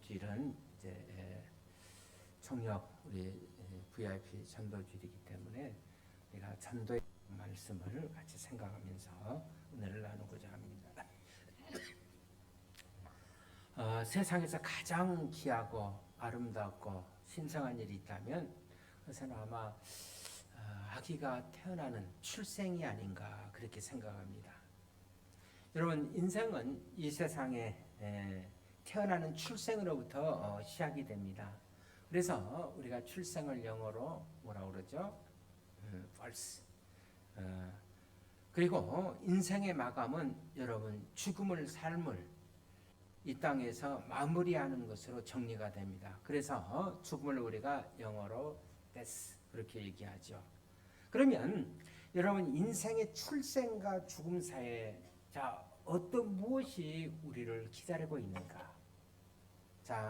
주일은 이제 총력 우리 VIP 전도주일이기 때문에 우리가 전도의 말씀을 같이 생각하면서 은혜를 나누고자 합니다. 세상에서 가장 귀하고 아름답고 신성한 일이 있다면 그것은 아마 아기가 태어나는 출생이 아닌가 그렇게 생각합니다. 여러분, 인생은 이 세상에 태어나는 출생으로부터 시작이 됩니다. 그래서 우리가 출생을 영어로 뭐라고 그러죠? birth. 그리고 인생의 마감은 여러분 죽음을 삶을 이 땅에서 마무리하는 것으로 정리가 됩니다. 그래서 죽음을 우리가 영어로 death 그렇게 얘기하죠. 그러면 여러분 인생의 출생과 죽음 사이에 어떤 무엇이 우리를 기다리고 있는가?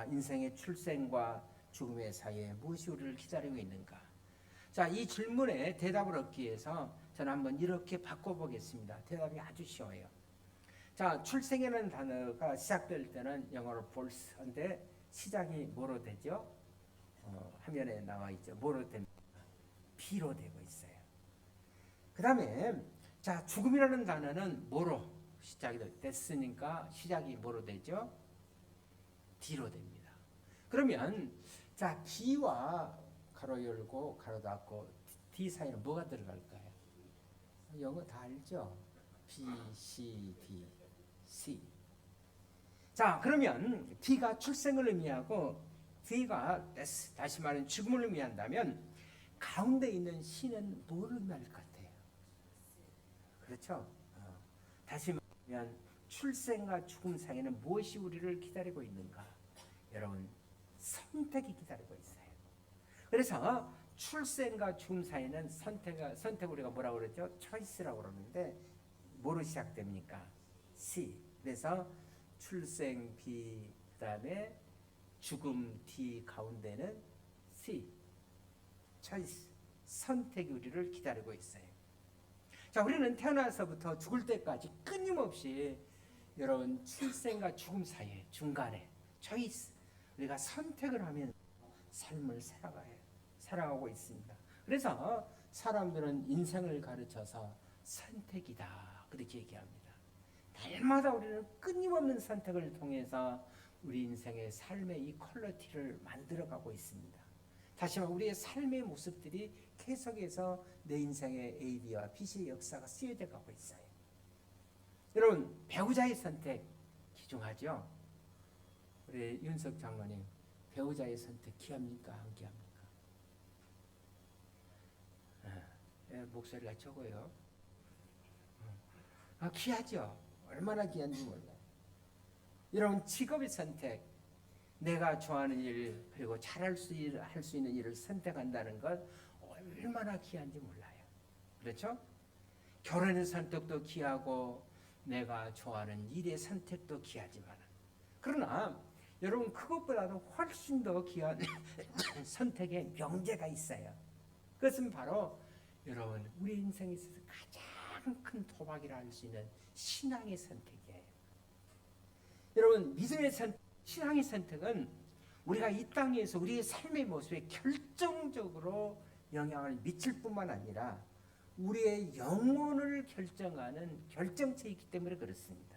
인생의 출생과 죽음의 사이에 무엇이 우리를 기다리고 있는가? 이 질문에 대답을 얻기 위해서 저는 한번 이렇게 바꿔보겠습니다. 대답이 아주 쉬워요. 출생이라는 단어가 시작될 때는 영어로 birth인데 시작이 뭐로 되죠? 화면에 나와 있죠. 뭐로 됩니까? B로 되고 있어요. 그 다음에 죽음이라는 단어는 뭐로 시작이 됐으니까 시작이 뭐로 되죠? D로 됩니다. 그러면 B와 가로 열고 가로 닫고 D 사이는 뭐가 들어갈까요? 영어 다 알죠? B, C, D, C. 그러면 B가 출생을 의미하고 D가 다시 말하면 죽음을 의미한다면 가운데 있는 C는 뭘 의미할 것 같아요? 그렇죠? 다시 말하면 출생과 죽음 사이에는 무엇이 우리를 기다리고 있는가? 여러분, 선택이 기다리고 있어요. 그래서 출생과 죽음 사이에는 선택 우리가 뭐라고 그러죠? choice라고 그러는데 뭐로 시작됩니까? C. 그래서 출생 B 그다음에 죽음 D 가운데는 C. choice. 선택이 우리를 기다리고 있어요. 우리는 태어나서부터 죽을 때까지 끊임없이 여러분 출생과 죽음 사이에 중간에 choice 우리가 선택을 하면 삶을 살아가고 있습니다. 그래서 사람들은 인생을 가르쳐서 선택이다 그렇게 얘기합니다. 날마다 우리는 끊임없는 선택을 통해서 우리 인생의 삶의 이 퀄리티를 만들어가고 있습니다. 다시 말해 우리의 삶의 모습들이 계속해서 내 인생의 AB와 BC의 역사가 쓰여져 가고 있어요. 여러분, 배우자의 선택 귀중하죠? 우리 윤석 장로님, 배우자의 선택 귀합니까? 안 귀합니까? 목소리가 적어요. 귀하죠? 얼마나 귀한지 몰라요. 여러분, 직업의 선택, 내가 좋아하는 일 그리고 잘할 수 있는 일을 선택한다는 것 얼마나 귀한지 몰라요. 그렇죠? 결혼의 선택도 귀하고 내가 좋아하는 일의 선택도 귀하지만 그러나 여러분 그것보다도 훨씬 더 귀한 선택의 명제가 있어요. 그것은 바로 여러분 우리 인생에 있어서 가장 큰 도박이라 할 수 있는 신앙의 선택이에요. 여러분 믿음의 선택, 신앙의 선택은 우리가 이 땅에서 우리의 삶의 모습에 결정적으로 영향을 미칠 뿐만 아니라 우리의 영혼을 결정하는 결정체이기 때문에 그렇습니다.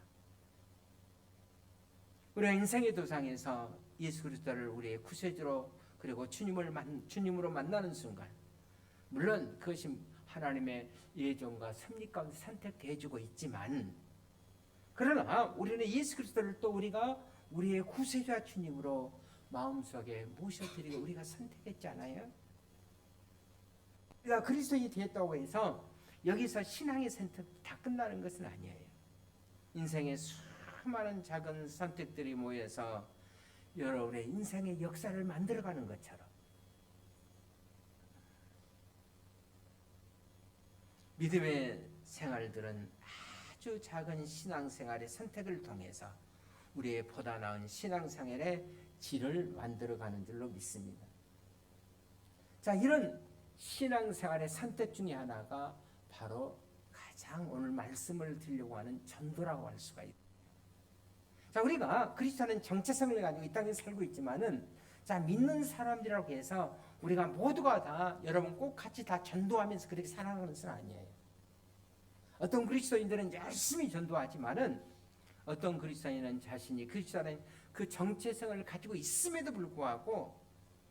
우리가 인생의 도상에서 예수 그리스도를 우리의 구세주로 그리고 주님으로 만나는 순간 물론 그것이 하나님의 예정과 섭리 가운데 선택되어 주고 있지만 그러나 우리는 예수 그리스도를 또 우리가 우리의 구세주와 주님으로 마음속에 모셔드리고 우리가 선택했잖아요. 우리가 그리스도인이 되었다고 해서 여기서 신앙의 선택이 다 끝나는 것은 아니에요. 인생의 수많은 작은 선택들이 모여서 여러분의 인생의 역사를 만들어가는 것처럼 믿음의 생활들은 아주 작은 신앙생활의 선택을 통해서 우리의 보다 나은 신앙생활의 질을 만들어가는 줄로 믿습니다. 이런 신앙생활의 선택 중에 하나가 바로 가장 오늘 말씀을 드리려고 하는 전도라고 할 수가 있습니다. 자, 우리가 그리스도는 정체성을 가지고 이 땅에 살고 있지만은, 자, 믿는 사람들이라고 해서 우리가 모두가 다 여러분 꼭 같이 다 전도하면서 그렇게 살아가는 것은 아니에요. 어떤 그리스도인들은 열심히 전도하지만은 어떤 그리스도인은 자신이 그리스도라는 그 정체성을 가지고 있음에도 불구하고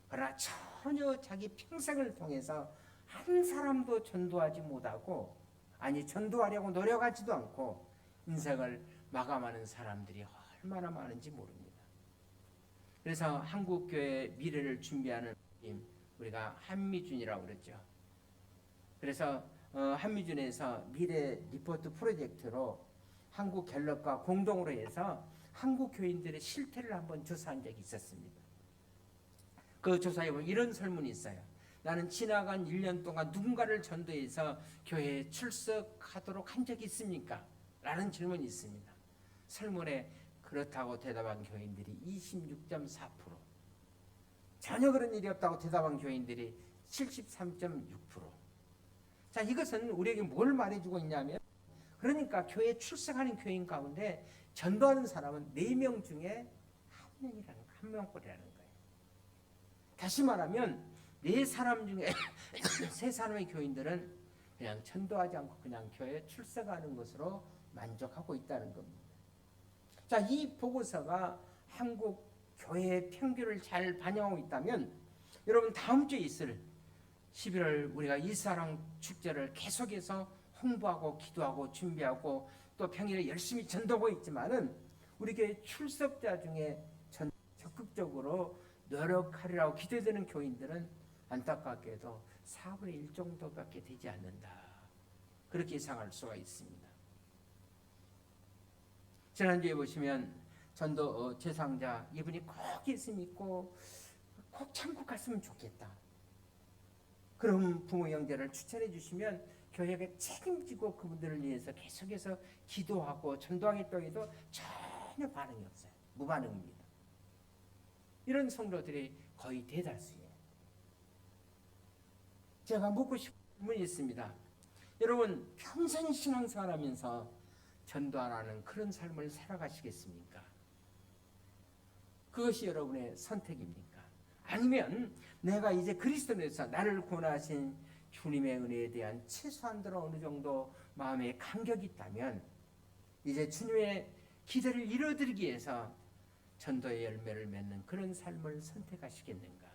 그러나 전혀 자기 평생을 통해서 한 사람도 전도하지 못하고, 아니 전도하려고 노력하지도 않고 인생을 마감하는 사람들이 얼마나 많은지 모릅니다. 그래서 한국교회 미래를 준비하는 우리가 한미준이라고 그랬죠. 그래서 한미준에서 미래 리포트 프로젝트로 한국 갤럽과 공동으로 해서 한국 교인들의 실태를 한번 조사한 적이 있었습니다. 그 조사에 보면 이런 설문이 있어요. 나는 지나간 1년 동안 누군가를 전도해서 교회에 출석하도록 한 적이 있습니까? 라는 질문이 있습니다. 설문에 그렇다고 대답한 교인들이 26.4%, 전혀 그런 일이 없다고 대답한 교인들이 73.6%. 자, 이것은 우리에게 뭘 말해주고 있냐면, 그러니까 교회에 출석하는 교인 가운데 전도하는 사람은 4명 중에 한 명꼴이라는 거예요. 다시 말하면 4사람 중에 3사람의 교인들은 그냥 전도하지 않고 그냥 교회에 출석하는 것으로 만족하고 있다는 겁니다. 자, 이 보고서가 한국 교회의 평균을 잘 반영하고 있다면, 여러분 다음 주에 있을 11월 우리가 이사랑 축제를 계속해서 홍보하고 기도하고 준비하고 또 평일에 열심히 전도하고 있지만은 우리 교회 출석자 중에 적극적으로 노력하리라고 기대되는 교인들은 안타깝게도 4분의 1 정도밖에 되지 않는다. 그렇게 예상할 수가 있습니다. 지난주에 보시면 전도 제상자 이분이 꼭 예수 믿고 꼭 천국 갔으면 좋겠다. 그런 부모 형제를 추천해 주시면 교회가 책임지고 그분들을 위해서 계속해서 기도하고 전도하겠다고 해도 전혀 반응이 없어요. 무반응입니다. 이런 성도들이 거의 대다수예요. 제가 묻고 싶은 질문이 있습니다. 여러분 평생 신앙생활하면서 전도 안 하는 그런 삶을 살아가시겠습니까? 그것이 여러분의 선택입니까? 아니면 내가 이제 그리스도에서 나를 구원하신 주님의 은혜에 대한 최소한도로 어느 정도 마음에 감격이 있다면 이제 주님의 기대를 이루어드리기 위해서 전도의 열매를 맺는 그런 삶을 선택하시겠는가?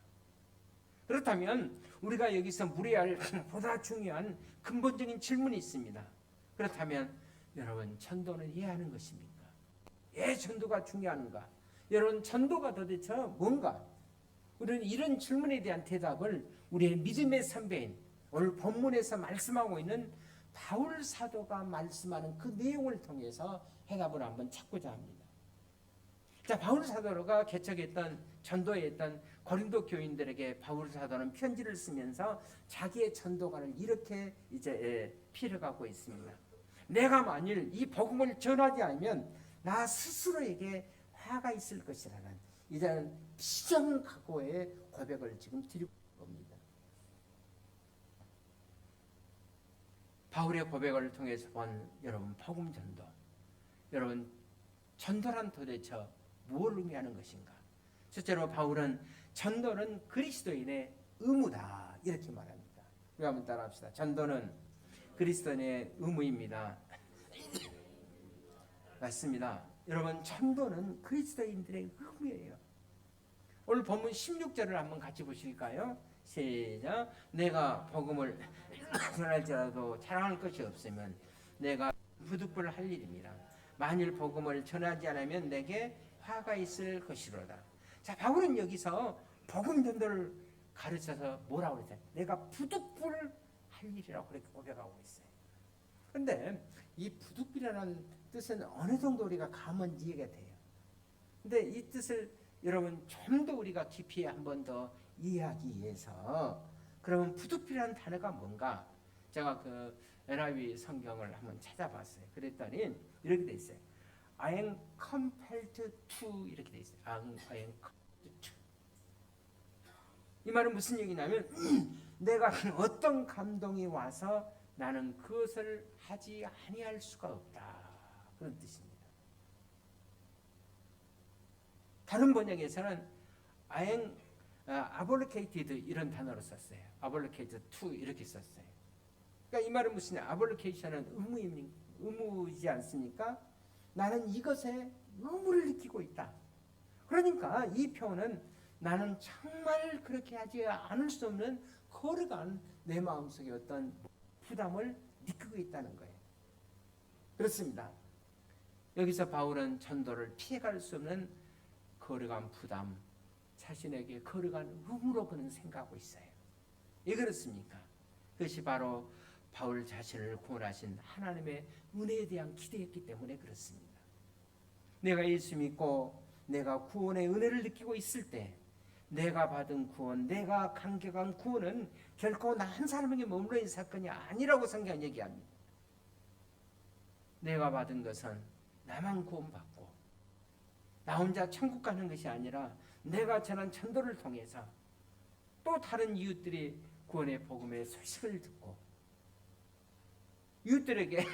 그렇다면 우리가 여기서 물어야 할 보다 중요한 근본적인 질문이 있습니다. 그렇다면 여러분 전도는 왜 하는 것입니까? 왜 전도가 중요한가? 여러분 전도가 도대체 뭔가? 우리는 이런 질문에 대한 대답을 우리의 믿음의 선배인 오늘 본문에서 말씀하고 있는 바울 사도가 말씀하는 그 내용을 통해서 해답을 한번 찾고자 합니다. 자, 바울 사도가 개척했던 전도했던 고린도 교인들에게 바울 사도는 편지를 쓰면서 자기의 전도관을 이렇게 이제 필요하고 있습니다. 내가 만일 이 복음을 전하지 않으면 나 스스로에게 화가 있을 것이라는 이제는 비정각오의 고백을 지금 드리고 있는 겁니다. 바울의 고백을 통해서 본 여러분 복음 전도, 여러분 전도란 도대체 무엇을 의미하는 것인가? 실제로 바울은 전도는 그리스도인의 의무다 이렇게 말합니다. 우리 한번 따라합시다. 전도는 그리스도인의 의무입니다. 맞습니다. 여러분 전도는 그리스도인들의 의무예요. 오늘 본문 16절을 한번 같이 보실까요? 시작. 내가 복음을 전할지라도 자랑할 것이 없으면 내가 부득불 할 일입니다. 만일 복음을 전하지 않으면 내게 화가 있을 것이로다. 자, 바울은 여기서 복음 전도를 가르쳐서 뭐라고 그랬어요? 내가 부득불 할 일이라고 그렇게 고백하고 있어요. 그런데 이 부득불이라는 뜻은 어느 정도 우리가 감은 이해가 돼요. 근데 이 뜻을 여러분 좀 더 우리가 깊이 한 번 더 이해하기 위해서 그러면 부득불이라는 단어가 뭔가? 제가 그 NIV 성경을 한번 찾아봤어요. 그랬더니 이렇게 돼 있어요. I am compelled to 이렇게 돼 있어요. I am compelled to. 이 말은 무슨 얘기냐면 내가 어떤 감동이 와서 나는 그것을 하지 아니할 수가 없다. 그런 뜻입니다. 다른 번역에서는 abollicated 이런 단어로 썼어요. abollicated to 이렇게 썼어요. 그러니까 이 말은 무슨 abolication은 의무이지 않습니까? 나는 이것에 의무를 느끼고 있다. 그러니까 이 표현은 나는 정말 그렇게 하지 않을 수 없는 거룩한 내 마음속에 어떤 부담을 느끼고 있다는 거예요. 그렇습니다. 여기서 바울은 전도를 피해갈 수 없는 거룩한 부담, 자신에게 거룩한 의무로 그는 생각하고 있어요. 왜 그렇습니까? 그것이 바로 바울 자신을 구원하신 하나님의 은혜에 대한 기대였기 때문에 그렇습니다. 내가 예수 믿고 내가 구원의 은혜를 느끼고 있을 때 내가 받은 구원, 내가 감격한 구원은 결코 나 한 사람에게 머물러 있는 사건이 아니라고 성경은 얘기합니다. 내가 받은 것은 나만 구원받고 나 혼자 천국 가는 것이 아니라 내가 전한 전도를 통해서 또 다른 이웃들이 구원의 복음의 소식을 듣고 이웃들에게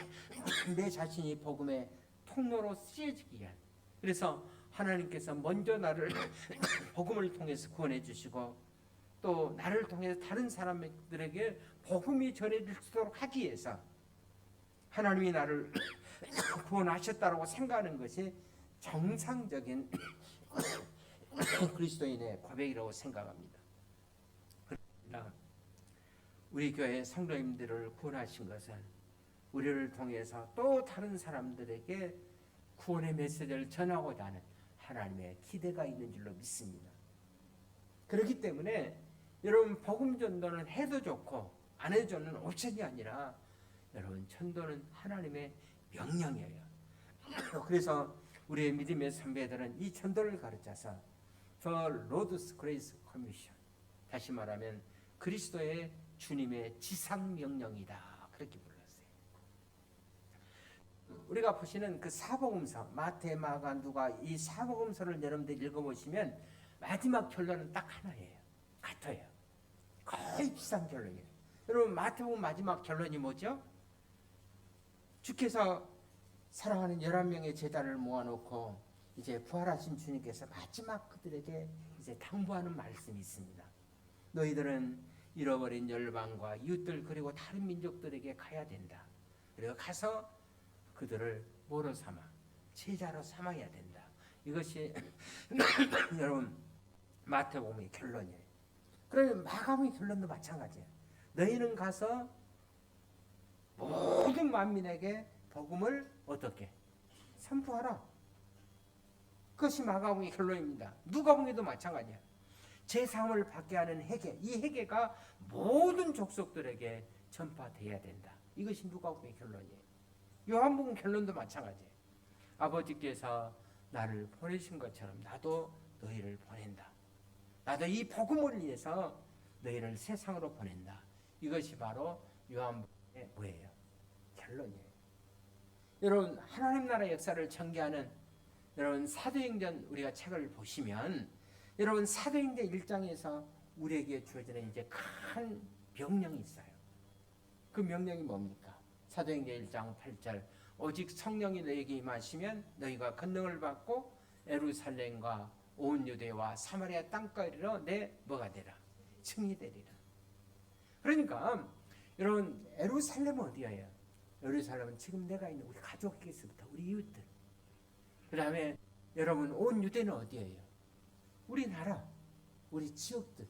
내 자신이 복음의 통로로 쓰여지기 위한, 그래서 하나님께서 먼저 나를 복음을 통해서 구원해 주시고 또 나를 통해서 다른 사람들에게 복음이 전해질 수 있도록 하기 위해서 하나님이 나를 구원하셨다고 생각하는 것이 정상적인 그리스도인의 고백이라고 생각합니다. 그러나 우리 교회 성도님들을 구원하신 것은 우리를 통해서 또 다른 사람들에게 구원의 메시지를 전하고자 하는 하나님의 기대가 있는 줄로 믿습니다. 그렇기 때문에 여러분 복음 전도는 해도 좋고 안 해도 좋는 옵션이 아니라 여러분 전도는 하나님의 명령이에요. 그래서 우리의 믿음의 선배들은 이 전도를 가르쳐서 The Lord's Grace Commission, 다시 말하면 그리스도의 주님의 지상 명령이다, 그렇게 불렀어요. 우리가 보시는 그 사복음서 마태, 마가, 누가 이 사복음서를 여러분들 읽어보시면 마지막 결론은 딱 하나예요. 같아요. 거의 비슷한 결론이에요. 여러분 마태복음 마지막 결론이 뭐죠? 주께서 사랑하는 11명의 제자를 모아놓고 이제 부활하신 주님께서 마지막 그들에게 이제 당부하는 말씀이 있습니다. 너희들은 잃어버린 열방과 이웃들 그리고 다른 민족들에게 가야 된다. 그리고 가서 그들을 뭐로 삼아? 제자로 삼아야 된다. 이것이 여러분 마태복음의 결론이에요. 그러면 마가복음의 결론도 마찬가지예요. 너희는 가서 모든 만민에게 복음을 어떻게? 선포하라. 그것이 마가복음의 결론입니다. 누가복음에도 마찬가지예요. 제3을 받게 하는 회개, 이 회개가 모든 족속들에게 전파돼야 된다. 이것이 누가복음의 결론이에요. 요한복음 결론도 마찬가지예요. 아버지께서 나를 보내신 것처럼 나도 너희를 보낸다. 나도 이 복음을 위해서 너희를 세상으로 보낸다. 이것이 바로 요한복음의 뭐예요? 결론이에요. 여러분 하나님 나라 역사를 전개하는 여러분 사도행전 우리가 책을 보시면 여러분 사도행전 1장에서 우리에게 주어지는 이제 큰 명령이 있어요. 그 명령이 뭡니까? 사도행전 1장 8절 오직 성령이 너희에게 임하시면 너희가 권능을 받고 예루살렘과 온 유대와 사마리아 땅까지로 내 뭐가 되라? 증이 되리라. 그러니까 여러분 예루살렘은 어디예요? 예루살렘은 지금 내가 있는 우리 가족에게서부터 우리 이웃들, 그 다음에 여러분 온 유대는 어디예요? 우리나라, 우리 지역들,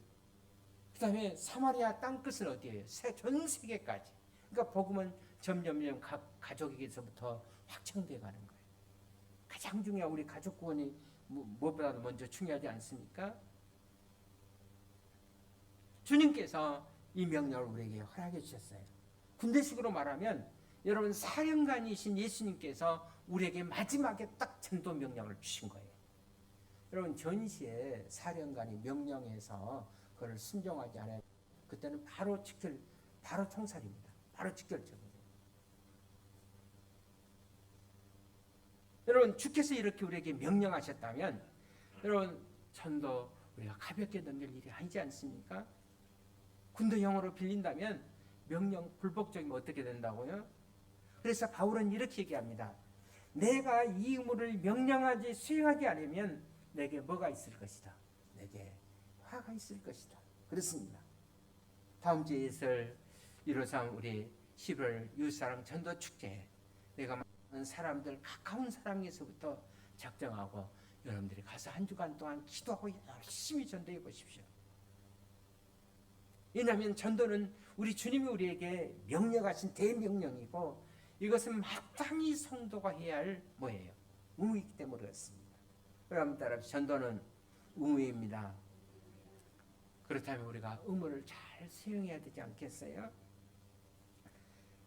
그 다음에 사마리아 땅끝은 어디예요? 전 세계까지. 그러니까 복음은 점점점 각 가족에게서부터 확장돼 가는 거예요. 가장 중요한 우리 가족 구원이 무엇보다도 먼저 중요하지 않습니까? 주님께서 이 명령을 우리에게 허락해 주셨어요. 군대식으로 말하면 여러분 사령관이신 예수님께서 우리에게 마지막에 딱 전도 명령을 주신 거예요. 여러분 전시에 사령관이 명령해서 그걸 순종하지 않아요. 그때는 바로 총살입니다. 바로 직결적이에요. 여러분 주께서 이렇게 우리에게 명령하셨다면 여러분 전도 우리가 가볍게 넘길 일이 아니지 않습니까? 군대 용어로 빌린다면 명령 불복종이면 어떻게 된다고요? 그래서 바울은 이렇게 얘기합니다. 내가 이 의무를 명령하지 수행하지 않으면 내게 뭐가 있을 것이다. 내게 화가 있을 것이다. 그렇습니다. 다음 주에 있을 153 우리 11월 유사랑 전도 축제에 내가 많은 사람들 가까운 사람에서부터 작정하고 여러분들이 가서 한 주간 동안 기도하고 열심히 전도해 보십시오. 왜냐하면 전도는 우리 주님이 우리에게 명령하신 대명령이고 이것은 마땅히 성도가 해야 할 뭐예요? 의무이기 때문에 그렇습니다. 여러분 따라 전도는 의무입니다. 그렇다면 우리가 의무를 잘 수행해야 되지 않겠어요?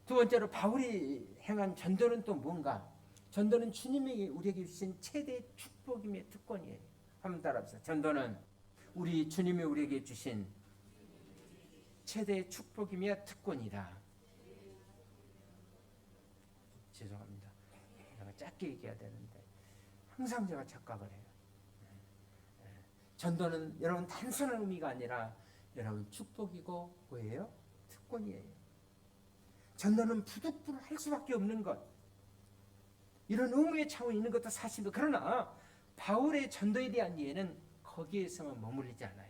두 번째로 바울이 행한 전도는 또 뭔가? 전도는 주님이 우리에게 주신 최대 축복임의 특권이에요. 한번 따라합시다. 전도는 우리 주님이 우리에게 주신 최대 축복이며 특권이다. 죄송합니다. 내가 짧게 얘기해야 되는데 항상 제가 착각을 해요. 전도는 여러분 단순한 의미가 아니라 여러분 축복이고 뭐예요? 특권이에요. 전도는 부득불 할 수밖에 없는 것. 이런 의무의 차원이 있는 것도 사실이고 그러나 바울의 전도에 대한 이해는 거기에서만 머물리지 않아요.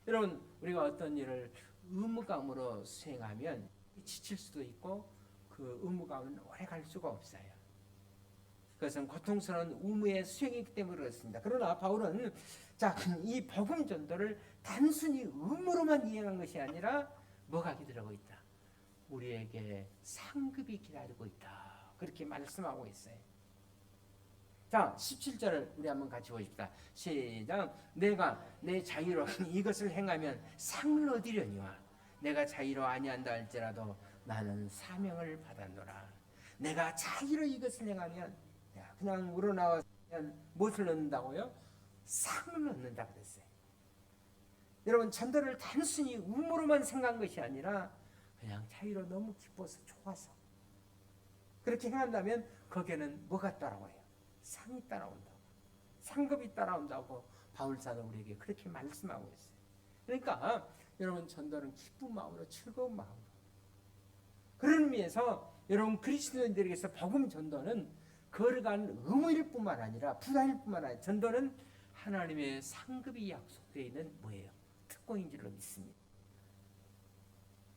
여러분 우리가 어떤 일을 의무감으로 수행하면 지칠 수도 있고 그 의무감은 오래 갈 수가 없어요. 그것은 고통스러운 의무의 수행이기 때문에 그렇습니다. 그러나 바울은 이 복음 전도를 단순히 의무로만 이행한 것이 아니라 뭐가 기다리고 있다. 우리에게 상급이 기다리고 있다. 그렇게 말씀하고 있어요. 자, 17절을 우리 한번 같이 보십시다. 시작. 내가 내 자유로 이것을 행하면 상을 얻으려니와 내가 자유로 아니한다 할지라도 나는 사명을 받았노라. 내가 자유로 이것을 행하면 그냥 우러나와서 무엇을 얻는다고요? 상을 얻는다 그랬어요. 여러분 전도를 단순히 의무로만 생각한 것이 아니라 그냥 자유로 너무 기뻐서 좋아서 그렇게 행한다면 거기에는 뭐가 따라와요? 상이 따라온다고, 상급이 따라온다고 바울 사도 우리에게 그렇게 말씀하고 있어요. 그러니까 여러분 전도는 기쁜 마음으로 즐거운 마음으로 그런 의미에서 여러분 그리스도인들에게서 복음 전도는 거룩한 의무일 뿐만 아니라 부담일 뿐만 아니라 전도는 하나님의 상급이 약속되어 있는 뭐예요? 특권인 줄로 믿습니다.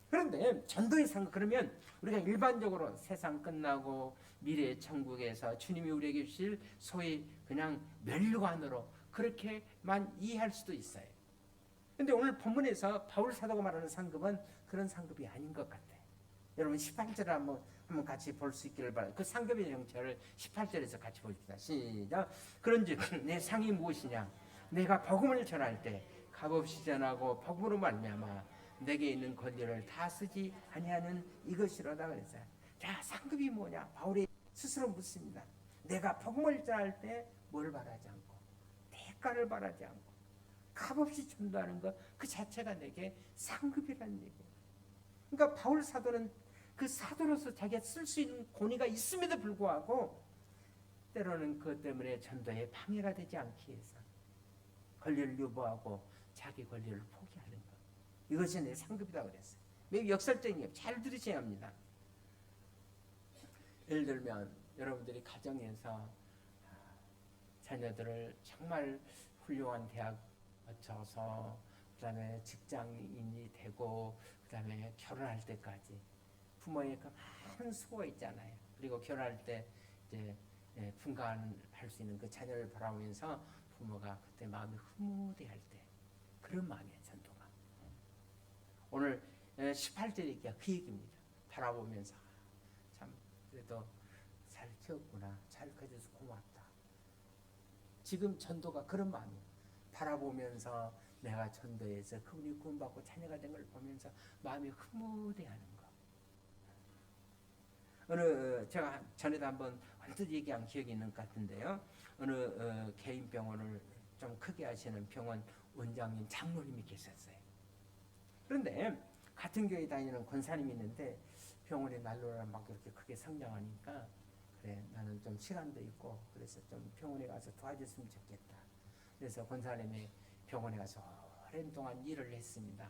그런데 전도의 상급 그러면 우리가 일반적으로 세상 끝나고 미래의 천국에서 주님이 우리에게 주실 소위 그냥 멸류관으로 그렇게만 이해할 수도 있어요. 그런데 오늘 본문에서 바울 사도가 말하는 상급은 그런 상급이 아닌 것 같아요. 여러분 18절을 한번 같이 볼 수 있기를 바랍니다. 그 상급의 정체를 18절에서 같이 보십시다. 시작. 그런즉 내 상이 무엇이냐? 내가 복음을 전할 때 값없이 전하고 복음으로 말미암아 내게 있는 권리를 다 쓰지 아니하는 이것이로다 그랬어요. 자, 상급이 뭐냐? 바울이 스스로 묻습니다. 내가 복음을 전할 때 뭘 바라지 않고 대가를 바라지 않고 값없이 전도하는 것 그 자체가 내게 상급이라는 얘기예요. 그러니까 바울 사도는 그 사도로서 자기가 쓸 수 있는 권위가 있음에도 불구하고 때로는 그것 때문에 전도에 방해가 되지 않기 위해서 권리를 유보하고 자기 권리를 포기하는 것. 이것이 내 상급이다 그랬어요. 매우 역설적이에요. 잘 들으셔야 합니다. 예를 들면 여러분들이 가정에서 자녀들을 정말 훌륭한 대학 거쳐서 그다음에 직장인이 되고 그다음에 결혼할 때까지 부모의 그 많은 수고가 있잖아요. 그리고 결혼할 때 이제 분간할 수 있는 그 자녀를 바라보면서 부모가 그때 마음이 흐뭇해할 때 그런 마음이에요. 전도가. 오늘 18절 얘기가 그 얘기입니다. 바라보면서 참 그래도 잘 키웠구나. 잘 커져서 고맙다. 지금 전도가 그런 마음이에요. 바라보면서 내가 전도해서 그분이 구원받고 자녀가 된 걸 보면서 마음이 흐뭇해하는 거. 어느 제가 전에도 한번 언뜻 얘기한 기억이 있는 것 같은데요. 어느 개인 병원을 좀 크게 하시는 병원 원장님 장로님이 계셨어요. 그런데 같은 교회 다니는 권사님이 있는데 병원이 날로라 막 이렇게 크게 성장하니까 그래 나는 좀 시간도 있고 그래서 좀 병원에 가서 도와줬으면 좋겠다. 그래서 권사님이 병원에 가서 오랜 동안 일을 했습니다.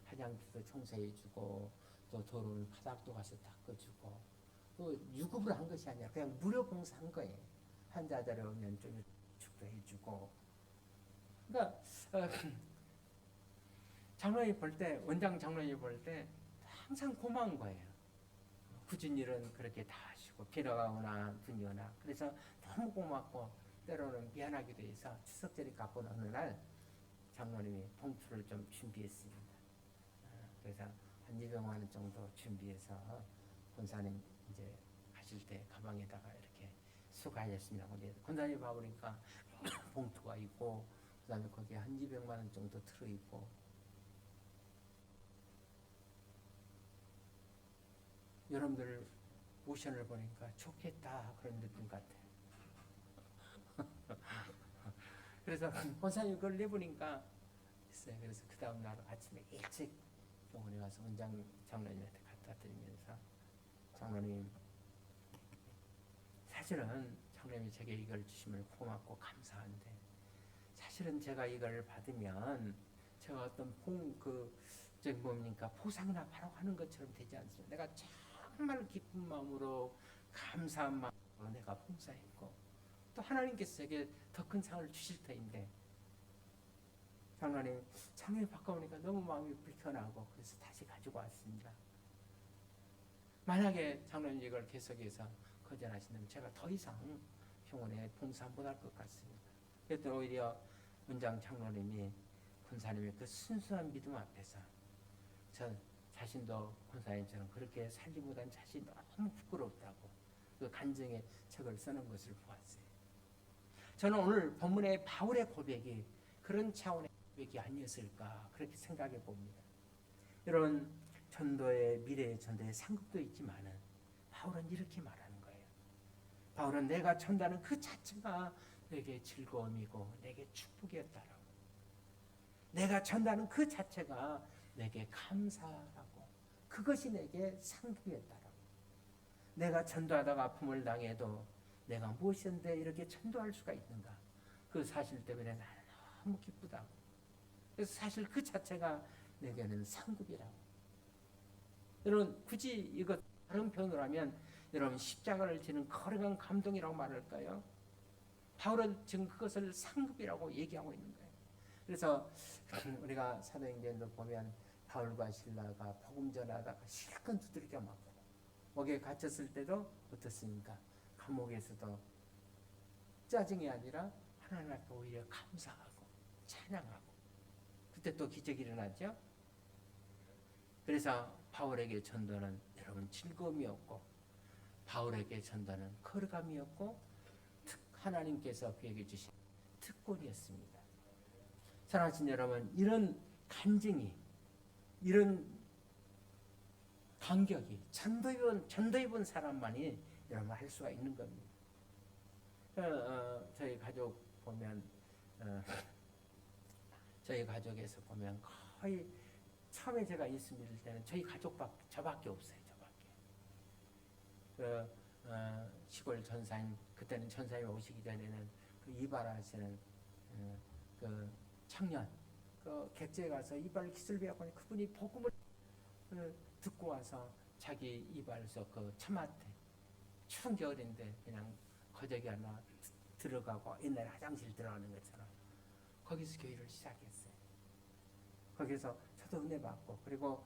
화장실도 청소해주고 또 도로를 바닥도 가서 닦아주고 또 유급을 한 것이 아니라 그냥 무료 봉사한 거예요. 환자들이 오면 좀 부탁도 해주고. 그러니까 장로님 볼 때, 원장 장로님 볼 때 항상 고마운 거예요. 굳은 일은 그렇게 다 하시고 비가 오나 눈이 오나. 그래서 너무 고맙고 때로는 미안하기도 해서 추석절이 갖고 어느 날 장로님이 봉투를 좀 준비했습니다. 그래서 한 200만 원 정도 준비해서 권사님 이제 가실 때 가방에다가 이렇게 수고하셨습니다. 근데 권사님 봐보니까 봉투가 있고 그다음에 거기에 한 200만 원 정도 들어있고, 여러분들 모션을 보니까 좋겠다 그런 느낌 같아요. 그래서 권사님 그걸 내보니까 있어요. 그래서 그 다음 날 아침에 일찍 병원에 가서 원장 장로님한테 갖다 드리면서, 장로님 사실은 장로님이 제게 이걸 주시면 고맙고 감사한데, 사실은 제가 이걸 받으면 제가 어떤 저기 뭡니까 보상이나 바로 하는 것처럼 되지 않습니다. 내가 정말 기쁜 마음으로 감사한 마음으로 내가 봉사했고 또 하나님께서 제게 더 큰 상을 주실 터인데, 장로님 바꿔오니까 너무 마음이 불편하고 그래서 다시 가지고 왔습니다. 만약에 장로님 이걸 계속해서 거절하신다면 제가 더 이상 병원에 봉사 못할 것 같습니다. 그랬더니 오히려 원장 장로님이 권사님의 그 순수한 믿음 앞에서 저 자신도 권사님처럼 그렇게 살지 못한 자신이 너무 부끄럽다고 그 간증의 책을 쓰는 것을 보았어요. 저는 오늘 본문의 바울의 고백이 그런 차원의 고백이 아니었을까 그렇게 생각해 봅니다. 이런 전도의 미래의 전도의 상급도 있지만은 바울은 이렇게 말하는 거예요. 바울은 내가 전도하는 그 자체가 내게 즐거움이고 내게 축복이었다라고. 내가 전도하는 그 자체가 내게 감사라고. 그것이 내게 상급이었다라고. 내가 전도하다가 아픔을 당해도 내가 무엇인데 이렇게 전도할 수가 있는가. 그 사실 때문에 나는 너무 기쁘다고. 그래서 사실 그 자체가 내게는 상급이라고. 여러분 굳이 이거 다른 표현으로 하면 여러분 십자가를 지는 거룩한 감동이라고 말할까요? 바울은 지금 그것을 상급이라고 얘기하고 있는 거예요. 그래서 우리가 사도행전도 보면 바울과 실라가 복음 전하다가 실컷 두들겨 맞고 목에 갇혔을 때도 어떻습니까? 감옥에서도 짜증이 아니라 하나님 앞에 오히려 감사하고 찬양하고 그때 또 기적이 일어나죠. 그래서 바울에게 전도는 여러분 즐거움이었고 바울에게 전도는 거룩함이었고 하나님께서 그에게 주신 특권이었습니다. 사랑하신 여러분, 이런 간증이 이런 감격이 전도 입은 사람만이 여러분 할 수가 있는 겁니다. 저희 가족 보면 저희 가족에서 보면 거의 처음에 제가 있을 때는 저희 저밖에 없어요. 시골 전사님, 그때는 전사님 오시기 전에는 그 이발하시는 그 청년, 그 객지에 가서 이발 기술 배웠더니 그분이 복음을 듣고 와서 자기 이발소 그 처마트 추운 겨울인데 그냥 거저기 하나 들어가고 옛날에 화장실 들어가는 것처럼 거기서 교회를 시작했어요. 거기서 저도 은혜 받고 그리고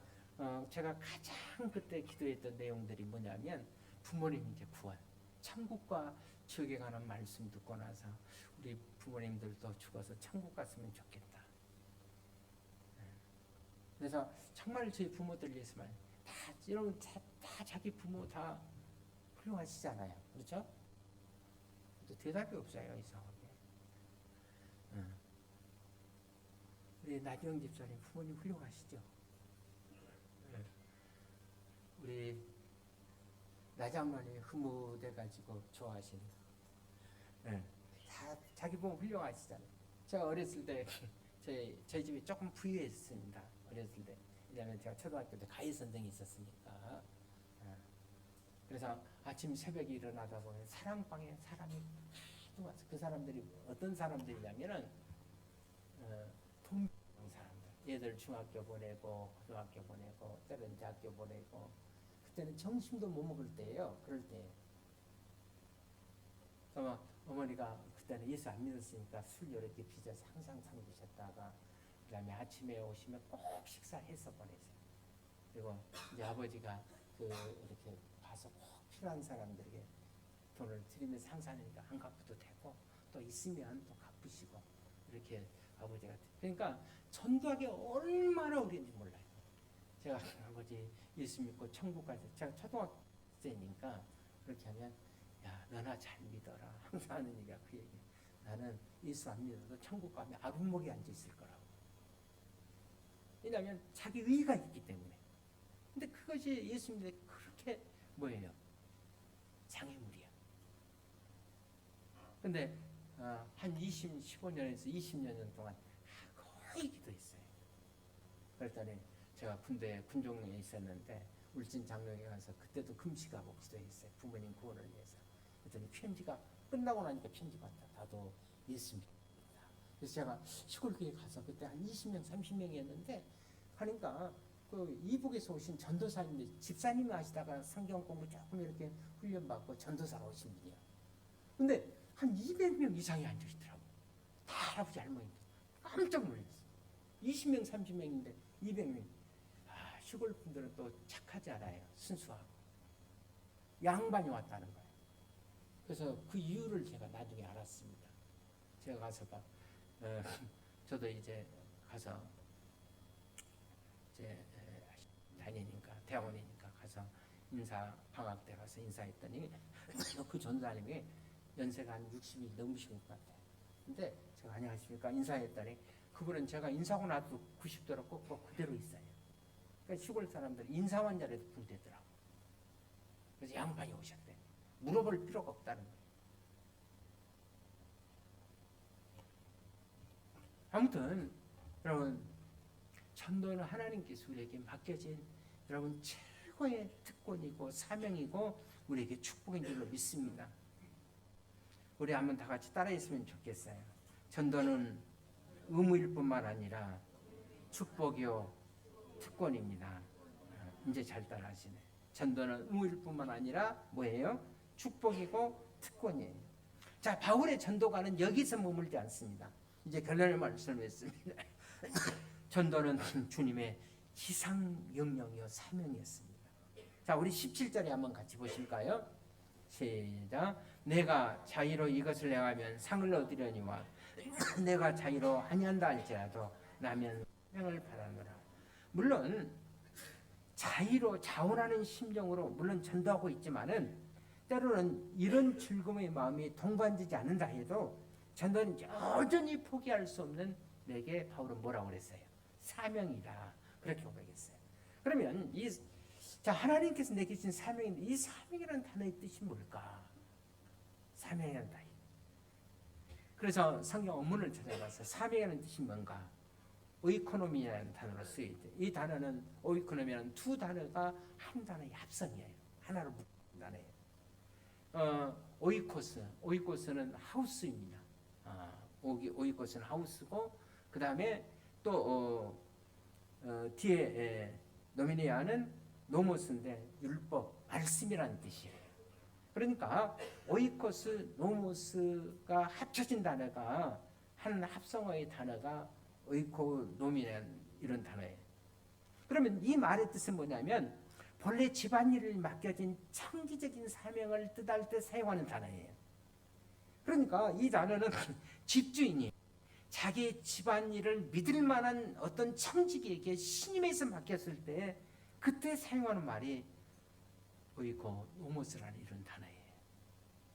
제가 가장 그때 기도했던 내용들이 뭐냐면 부모님 이제 구원, 천국과 지옥에 관한 말씀 듣고 나서 우리 부모님들도 죽어서 천국 갔으면 좋겠다. 그래서 정말 저희 부모들 위해서만 다 자기 부모 다 훌륭하시잖아요, 그렇죠? 또 대답이 없어요, 이상하게. 우리 나경 집사님 부모님 훌륭하시죠? 우리 나장로님이 흐뭇해가지고 좋아하시는. 다 자기 부모 훌륭하시잖아요. 제가 어렸을 때 저희 집이 조금 부유했습니다. 어렸을 때. 왜냐하면 제가 초등학교 때 가해 선생이 있었으니까. 그래서 아침 새벽에 일어나다 보면 사랑방에 사람이 하도 와서 그 사람들이 어떤 사람들이냐면은 돈 버는 사람들. 얘들 중학교 보내고 고등학교 보내고 때로는 대학교 보내고 그때는 점심도 못 먹을 때예요. 그럴 때. 그러면 어머니가 그때는 예수 안 믿었으니까 술 이렇게 빚어서 항상 삼기셨다가 그다음에 아침에 오시면 꼭 식사해서 보내세요. 그리고 이제 아버지가 이렇게 봐서 꼭 필요한 사람들에게 돈을 드리면서 항상 안 갚아도 되고 또 있으면 또 갚으시고 이렇게 아버지가 그러니까 전도하기 얼마나 어려운지 몰라요. 제가 아버지 예수 믿고 천국 가서 제가 초등학생이니까 그렇게 하면 야 너나 잘 믿어라 항상 하는 얘기가 그 얘기. 나는 예수 안 믿어도 천국 가면 아랫목에 앉아 있을 거라고. 왜냐하면 자기 의의가 있기 때문에. 근데 그것이 예수 믿는 그렇게 뭐예요? 장애물이야. 근데 한 15년에서 20년 동안 거의 기도했어요. 그랬더니 제가 군종에 있었는데 울진 장로에 가서 그때도 금식하고 기도했어요. 부모님 구원을 위해서. 그랬더니 편지가 끝나고 나니까 편지 받다. 나도 예수 믿다. 그래서 제가 시골교회 가서 그때 한 20명, 30명이었는데 하니까 그 이북에서 오신 전도사님들 집사님이 하시다가 성경 공부 조금 이렇게 훈련받고 전도사가 오신 분이에요. 근데 한 200명 이상이 앉으시더라고요. 다 할아버지 할머니들. 깜짝 놀랐어요. 20명, 30명인데 200명. 시골 분들은 또 착하지 않아요. 순수하고. 양반이 왔다는 거예요. 그래서 그 이유를 제가 나중에 알았습니다. 제가 가서 저도 이제 가서 이제 다니니까 대학원이니까 가서 방학 때 가서 인사했더니 그 전사님이 연세가 한 60이 넘으신 것 같아요. 근데 제가 안녕하십니까 인사했더니 그분은 제가 인사하고 나도 90도로 꺾고 그대로 있어요. 그러니까 시골 사람들 인사만 잘해도 불되더라고. 그래서 양반이 오셨대. 물어볼 필요가 없다는 거예요. 아무튼 여러분 전도는 하나님께서 우리에게 맡겨진 여러분 최고의 특권이고 사명이고 우리에게 축복인 줄로 믿습니다. 우리 한번 다 같이 따라했으면 좋겠어요. 전도는 의무일 뿐만 아니라 축복이요 특권입니다. 이제 잘 따라하시네. 전도는 의무일 뿐만 아니라 뭐예요? 축복이고 특권이에요. 자, 바울의 전도가는 여기서 머물지 않습니다. 이제 결론을 말씀했습니다. 전도는 주님의 지상명령이요 사명이었습니다. 자, 우리 17절에 한번 같이 보실까요? 시작. 내가 자의로 이것을 행하면 상을 얻으려니와 내가 자의로 아니한다 할지라도 나면 상을 받아노라. 물론 자의로 자원하는 심정으로 물론 전도하고 있지만은 때로는 이런 즐거움의 마음이 동반되지 않는다 해도 전도는 여전히 포기할 수 없는 내게 바울은 뭐라고 그랬어요? 사명이다. 그렇게 고백했어요. 그러면 하나님께서 내게 주신 사명인데 이 사명이라는 단어의 뜻이 뭘까? 사명이라는 단어. 그래서 성경 원문을 찾아봐서 사명이라는 뜻이 뭔가? 오이코노미라는 단어로 쓰여있대. 이 단어는 오이코노미라는 두 단어가 한 단어의 합성이에요. 하나로 묶은 단어예요. 오이코스는 하우스입니다. 오이코스는 하우스고 그 다음에 또 뒤에 노미니아는 노모스인데 율법, 말씀이라는 뜻이에요. 그러니까 오이코스, 노모스가 합쳐진 단어가 한 합성어의 단어가 오이코노미라는 이런 단어예요. 그러면 이 말의 뜻은 뭐냐면 본래 집안일을 맡겨진 창기적인 사명을 뜻할 때 사용하는 단어예요. 그러니까 이 단어는 집주인이 자기 집안일을 믿을 만한 어떤 청지기에게 신임해서 맡겼을 때 그때 사용하는 말이 오이코노모스라는 이런 단어예요.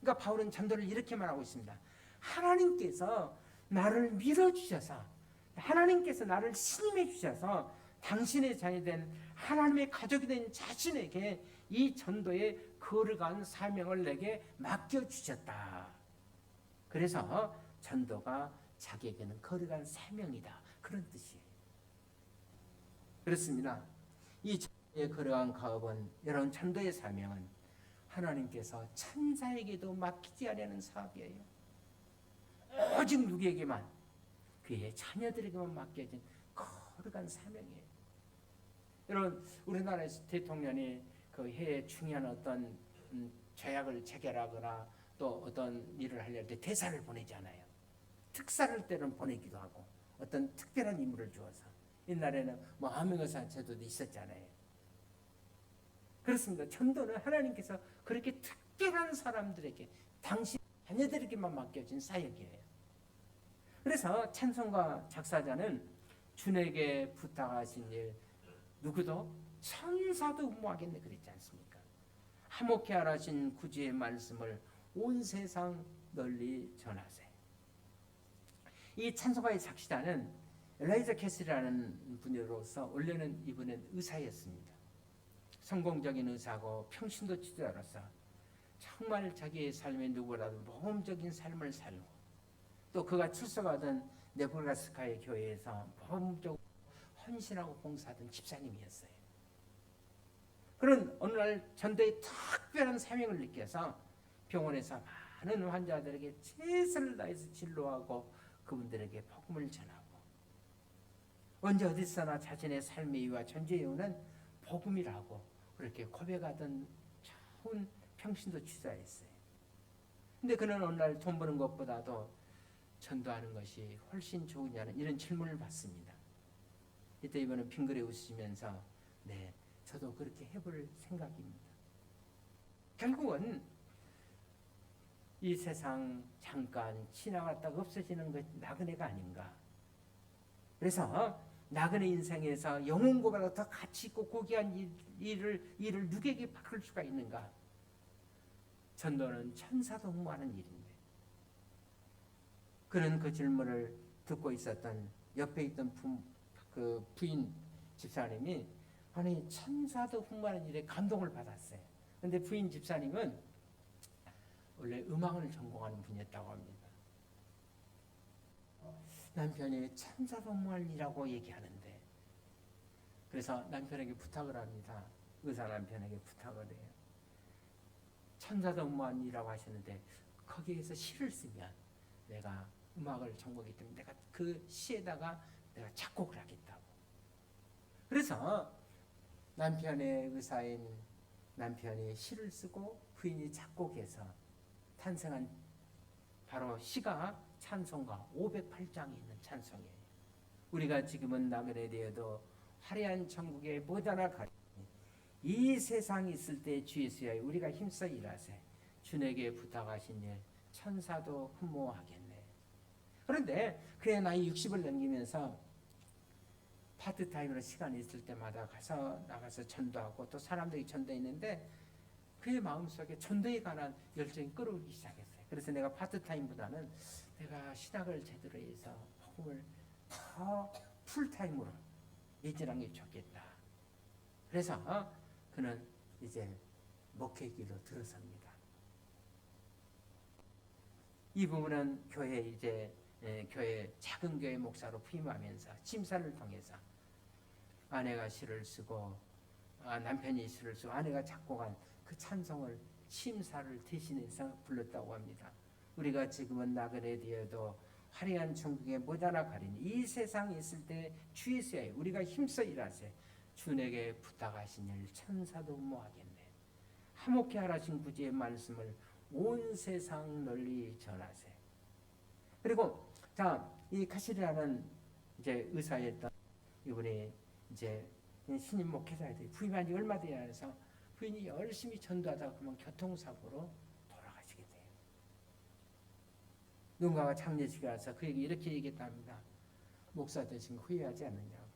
그러니까 바울은 전도를 이렇게 말하고 있습니다. 하나님께서 나를 밀어주셔서 하나님께서 나를 신임해 주셔서 당신의 자녀된 하나님의 가족이 된 자신에게 이 전도의 거룩한 사명을 내게 맡겨주셨다. 그래서 전도가 자기에게는 거룩한 사명이다. 그런 뜻이에요. 그렇습니다. 이 전도의 거룩한 가업은 여러분 전도의 사명은 하나님께서 천사에게도 맡기지 않으려는 사업이에요. 오직 누구에게만? 그의 자녀들에게만 맡겨진 거룩한 사명이에요. 여러분 우리나라에서 대통령이 그 해에 중요한 어떤 조약을 체결하거나 또 어떤 일을 하려 할 때 대사를 보내잖아요. 특사를 때는 보내기도 하고 어떤 특별한 인물을 주어서 옛날에는 뭐 암행어사 제도도 있었잖아요. 그렇습니다. 전도는 하나님께서 그렇게 특별한 사람들에게 당신 자녀들에게만 맡겨진 사역이에요. 그래서 찬송가 작사자는 주에게 부탁하신 일 누구도 천사도 음모하겠네 그랬지 않습니까? 화목케 하라신 구주의 말씀을 온 세상 널리 전하세. 이 찬송가의 작시자는 엘라이자 캐슬이라는 분으로서 원래는 이분은 의사였습니다. 성공적인 의사고 평신도 지도자로서 정말 자기의 삶에 누구라도 모험적인 삶을 살고 또 그가 출석하던 네브라스카의 교회에서 모험적으로 헌신하고 봉사하던 집사님이었어요. 그런 어느 날 전도의 특별한 사명을 느껴서 병원에서 많은 환자들에게 최선을 다해서 진료하고 그분들에게 복음을 전하고 언제 어디서나 자신의 삶의 이유와 존재의 이유는 복음이라고 그렇게 고백하던 좋은 평신도 지도자였어요. 근데 그는 어느 날 돈 버는 것보다도 전도하는 것이 훨씬 좋으냐는 이런 질문을 받습니다. 이때 이분은 빙그레 웃으면서 네, 저도 그렇게 해볼 생각입니다. 결국은 이 세상 잠깐 지나갔다가 없어지는 것 나그네가 아닌가. 그래서 나그네 인생에서 영혼보다 더 가치 있고 고귀한 일을 누구에게 바꿀 수가 있는가? 전도는 천사도 흠모하는 일인데. 그는 그 질문을 듣고 있었던 옆에 있던 그 부인 집사님이 아니 천사도 흠모하는 일에 감동을 받았어요. 그런데 부인 집사님은 원래 음악을 전공하는 분이었다고 합니다. 남편이 천사도 흠모할 일이라고 얘기하는데 그래서 남편에게 부탁을 합니다. 의사 남편에게 부탁을 해요. 천사도 흠모할 일이라고 하시는데 거기에서 시를 쓰면 내가 음악을 전공하기 때문에 내가 그 시에다가 내가 작곡을 하겠다고. 그래서 남편의 의사인 남편이 시를 쓰고 부인이 작곡해서 탄생한 바로 시가 찬송가 508장에 있는 찬송이에요. 우리가 지금은 나그네 되어도 화려한 천국에 뭐다나 가리니 이 세상에 있을 때 주 예수여 우리가 힘써 일하세 주에게 부탁하신 일 천사도 흠모하겠네. 그런데 그의 나이 60을 넘기면서 파트타임으로 시간이 있을 때마다 나가서 전도하고 또 사람들이 전도했는데 그의 마음속에 전도에 관한 열정이 끌어오르기 시작했어요. 그래서 내가 파트타임보다는 내가 신학을 제대로 해서 복음을 더 풀타임으로 매진하는 게 좋겠다. 그래서 그는 이제 목회 길로 들어섭니다. 이 부분은 교회 작은 교회 목사로 부임하면서 심사를 통해서 아내가 시를 쓰고 남편이 시를 쓰고 아내가 작곡한 그 찬송을 심사를 대신해서 불렀다고 합니다. 우리가 지금은 나그네 되어도 화려한 천국에 뭐다나 가리니 이 세상에 있을 때 주 예수여 우리가 힘써 일하세 주에게 부탁하신 일 천사도 흠모하겠네. 화목케 하라신 구주의 말씀을 온 세상 널리 전하세. 그리고 이 카실이라는 이제 의사였던 이분이 이제 신임 목회자에 부임한 지 얼마 되지 않아서 부인이 열심히 전도하다가 그만 교통사고로 돌아가시게 돼요. 누군가가 장례식에 와서 그에게 이렇게 얘기했답니다. 목사 되신 거 후회하지 않느냐고.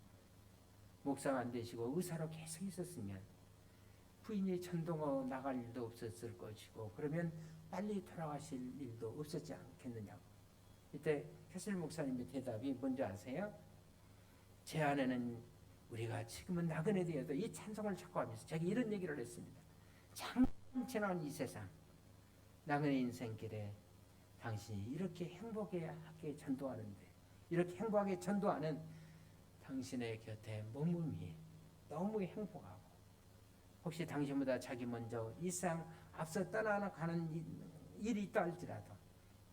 목사가 안 되시고 의사로 계속 있었으면 부인이 전도가 나갈 일도 없었을 것이고 그러면 빨리 돌아가실 일도 없었지 않겠느냐고. 이때 캐슬 목사님의 대답이 뭔지 아세요? 제 아내는 우리가 지금은 나그네 되어도 이 찬송을 찾고 하면서 제가 이런 얘기를 했습니다. 참 지난 이 세상 나그네 인생길에 당신이 이렇게 행복하게 전도하는데 이렇게 행복하게 전도하는 당신의 곁에 머물미 너무 행복하고 혹시 당신보다 자기 먼저 이 세상 앞서 떠나가는 일이 있다 할지라도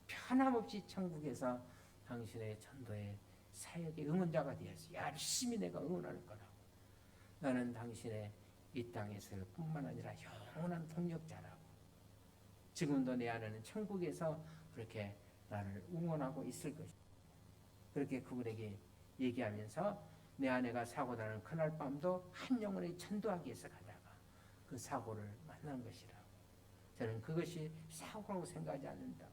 편함없이 천국에서 당신의 전도에 사역의 응원자가 되어서 열심히 내가 응원할 거라고. 나는 당신의 이 땅에서 뿐만 아니라 영원한 동력자라고. 지금도 내 안에는 천국에서 그렇게 나를 응원하고 있을 것이다. 그렇게 그분에게 얘기하면서 내 아내가 사고 나는 그날 밤도 한 영혼의 전도하기 위해서 가다가 그 사고를 만난 것이라. 저는 그것이 사고라고 생각하지 않는다.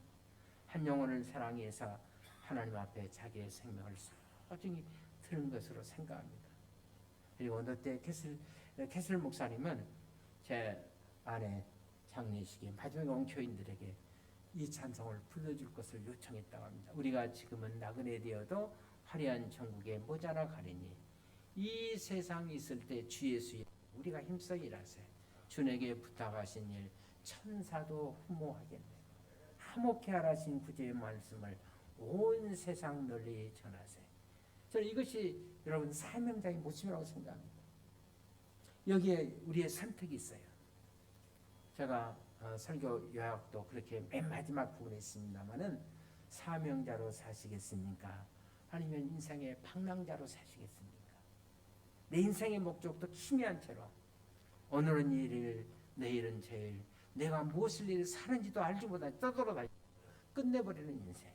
한 영혼을 사랑해서 하나님 앞에 자기의 생명을 소중히 드는 것으로 생각합니다. 그리고 어느 때 캐슬 목사님은 제 아내 장례식에 마지막 원교인들에게 이 찬송을 불러줄 것을 요청했다고 합니다. 우리가 지금은 나그네 되어도 화려한 천국에 모자라 가리니 이 세상 있을 때 주 예수 우리가 힘써 일하세. 주에게 부탁하신 일 천사도 후모하겠네. 화목케 하라신 구제의 말씀을 온 세상 널리 전하세. 저는 이것이 여러분 사명자의 모습이라고 생각합니다. 여기에 우리의 선택이 있어요. 제가 설교 요약도 그렇게 맨 마지막 부분에 있습니다만은 사명자로 사시겠습니까? 아니면 인생의 방랑자로 사시겠습니까? 내 인생의 목적도 희미한 채로 오늘은 이일, 내일은 저일, 내가 무엇을 일을 사는지도 알지 못하고 떠돌아다니고 끝내버리는 인생.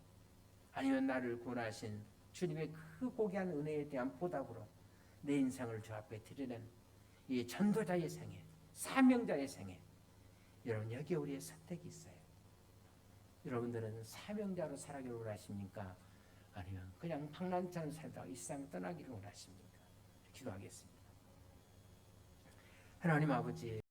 아니면 나를 구원하신 주님의 그 고귀한 은혜에 대한 보답으로 내 인생을 주 앞에 드리는 이 전도자의 생애, 사명자의 생애. 여러분 여기에 우리의 선택이 있어요. 여러분들은 사명자로 살아기를 원하십니까? 아니면 그냥 방랑처럼 살다가 이 세상 떠나기를 원하십니까? 기도하겠습니다. 하나님 아버지,